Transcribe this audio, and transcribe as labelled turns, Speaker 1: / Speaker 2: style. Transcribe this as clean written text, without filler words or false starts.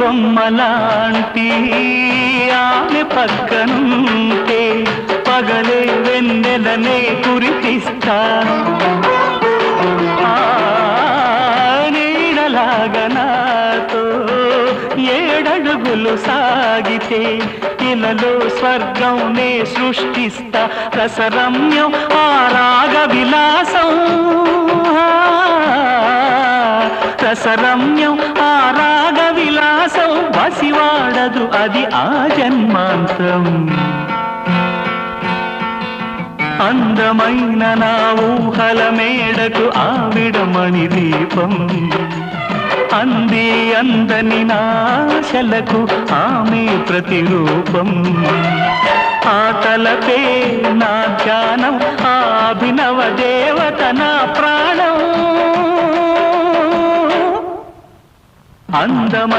Speaker 1: బొమ్మలాంటి ఆమె పక్కనుంటే పగలే వెన్నెలనే కురిపిస్తా నీడలాగా నాతో ఏడడుగులు సాగితే ఇలలో స్వర్గంనే సృష్టిస్తా రసరమ్యం ఆ రాగ విలాసం రసరమ్యం ఆ రాగ విలాసం వసివాడదు అది ఆ జన్మాంతం అందమైన నా ఊహల మేడకు ఆవిడమణి దీపం అంది అందని నాశలకు ఆమె ప్రతిరూపం ఆ తలపే నా ధ్యానం ఆ అభినవ దేవత నా ప్రాణం అందమై